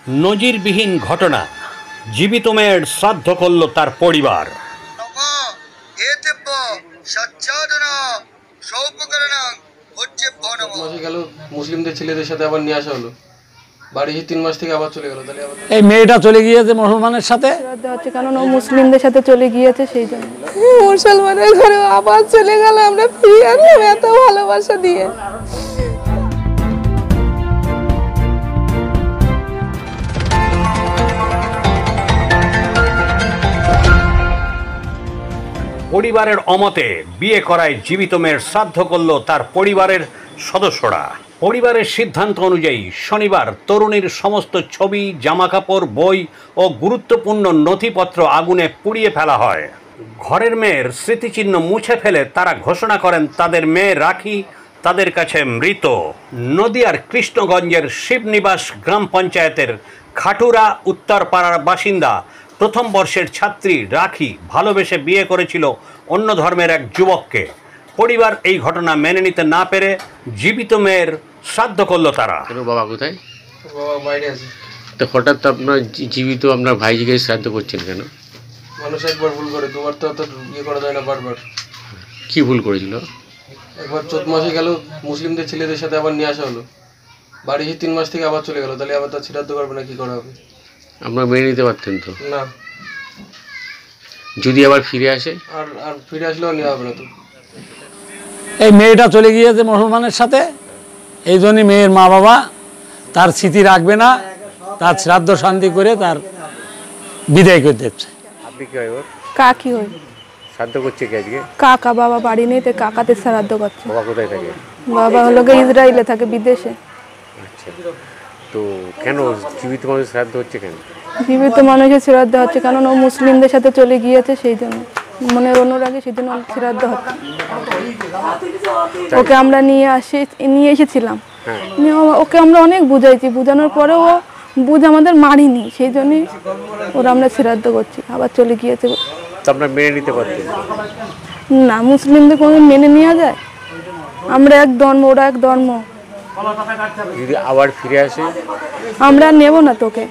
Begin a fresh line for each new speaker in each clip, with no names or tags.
নজিরবিহীন ঘটনা, জীবিত মেয়ের শ্রাদ্ধ করল তার পরিবার।
মুসলিমদের ছেলেদের সাথে আবার নিয়ে আসা হলো, বাড়ি 3 মাস থেকে আবার চলে গেল। তাহলে
এই মেয়েটা চলে গিয়েছে মুসলমানের সাথে,
কারণ ও মুসলিমদের সাথে চলে গিয়েছে, সেই জন্য মুসলমানের ঘরে আবার চলে গেল। আমরা ফিরে আনলাম এত ভালোবাসা দিয়ে।
পরিবারের অমতে বিয়ে করায় জীবিত মেয়ের শ্রাদ্ধ করল তার পরিবারের সদস্যরা। পরিবারের সিদ্ধান্ত অনুযায়ী শনিবার তরুণীর সমস্ত ছবি, জামাকাপড়, বই ও গুরুত্বপূর্ণ নথিপত্র আগুনে পুড়িয়ে ফেলা হয়। ঘরের মেয়ের স্মৃতিচিহ্ন মুছে ফেলে তারা ঘোষণা করেন তাদের মেয়ে রাখি তাদের কাছে মৃত। নদিয়ার কৃষ্ণগঞ্জের শিবনিবাস গ্রাম পঞ্চায়েতের খাটুরা উত্তরপাড়ার বাসিন্দা প্রথম বর্ষের ছাত্রী রাখি ভালোবেসে বিয়ে করেছিল অন্য ধর্মের এক যুবককে। পরিবার এই ঘটনা মেনে নিতে না পেরে জীবিত মেয়ের শ্রাদ্ধ করল তারা।
বাবা কোথায়?
বাবা বাইরে আছে।
তো হঠাৎ আপনার জীবিত আপনার ভাইজিকে শ্রাদ্ধ করছেন কেন?
মানুষ একবার ভুল করে, দুবার তো বিয়ে করা যায় না বারবার।
কি ভুল করেছিল?
একবার 14 মাসে গেল, মুসলিমদের ছেলেদের সাথে আবার নিয়ে আসা হলো, বাড়ি 3 মাস থেকে আবার চলে গেল। তাহলে আবার তার শ্রাদ্ধ করবে না, কি করা হবে?
আপনারা মেনে নিতে পারতেন তো?
না।
যদি আবার ফিরে আসে?
আর ফিরে আসলেও নেওয়া হবে না তো।
এই মেয়েটা চলে গিয়েছে মুসলমানের সাথে, এই জন্যই মেয়ের মা বাবা তার স্মৃতি রাখবে না, তার শ্রাদ্ধ শান্তি করে তার বিদায় করে দিচ্ছে।
আপনি কি হয় ওর?
কাকি হই।
শ্রাদ্ধ করছে কি আজকে?
কাকা, বাবা বাড়ি নেই, তো কাকাতে শ্রাদ্ধ করছে।
বাবা কোথায় থাকে?
বাবা হলো ইসরায়েলে থাকে, বিদেশে।
আচ্ছা, তো কেন জীবিত মানুষের শ্রাদ্ধ হচ্ছে কেন?
জীবিত মানুষের শ্রাদ্ধ হচ্ছে কারণ ও মুসলিমদের সাথে চলে গিয়েছে, সেই জন্য মনের অনুরাগে সেই জন্য শ্রাদ্ধ হচ্ছে। ওকে আমরা নিয়ে এসেছিলাম, ওকে আমরা অনেক বুঝাইছি, বুঝানোর পরেও ও আমাদের মারিনি, সেই জন্যই ওরা আমরা শ্রাদ্ধ করছি। আবার চলে গিয়েছে।
আপনারা মেনে নিতে পারতেন
না? মুসলিমদের কোনো মেনে নেওয়া যায়? আমরা এক ধর্ম, ওরা এক ধর্ম।
যদি আবার ফিরে আসে?
আমরা নেব না তোকে।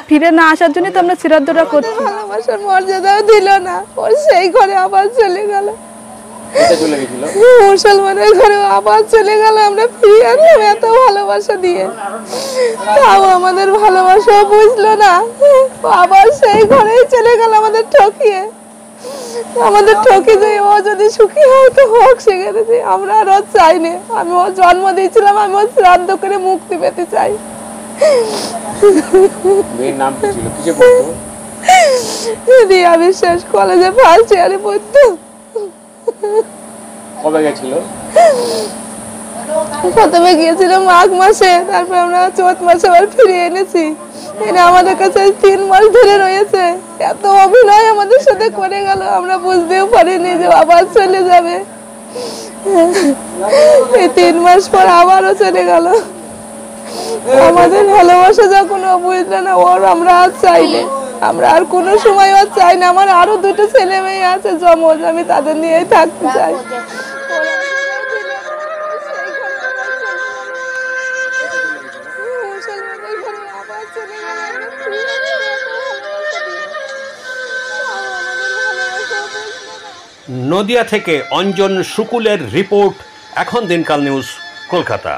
ফিরে না আসার জন্য তো আমরা শ্রাদ্ধটা করছি। ভালোবাসার মর্যাদাও দিল না, ও সেই ঘরে আবার চলে গেল। মুসলমানের ঘরে আবার চলে গেল। আমরা ফিরে আনলাম এত ভালোবাসা দিয়ে, তাও আমাদের ভালোবাসাও বুঝলো না, আবার সেই ঘরেই চলে গেল আমাদের ঠকিয়ে। যে ও যদি সুখী হয় তো হোক, সেখানে যে আমরা আর চাইনি। আমি ও জন্ম দিয়েছিলাম, আমি ওর শ্রাদ্ধ করে মুক্তি পেতে চাই।
মেয়ের নাম কি ছিল? কিসে পড়তো?
রিয়া বিশ্বাস, কলেজে ফার্স্ট ইয়ারে পড়তো।
কবে গেছিল?
প্রথমে গিয়েছিল মাঘ মাসে, তারপর আমরা চৈত মাসে আবার ফিরে এনেছি। এনে আমাদের কাছে 3 মাস ধরে রয়েছে। এত অভিনয় আমাদের সাথে করে গেল, আমরা বুঝতেও পারিনি যে আবার চলে যাবে। এই 3 মাস পর আবারও চলে গেল। আমাদের ভালোবাসা যখন ও বুঝলো না, ওর আমরা আর চাইনি, আমরা আর কোনো সময় আর চাই না। আমার আরো 2টো ছেলে মেয়ে আছে জমজ, আমি তাদের নিয়েই থাকতে চাই।
নদিয়া থেকে অঞ্জন শুকুলের রিপোর্ট, এখন দিনকাল নিউজ, কলকাতা।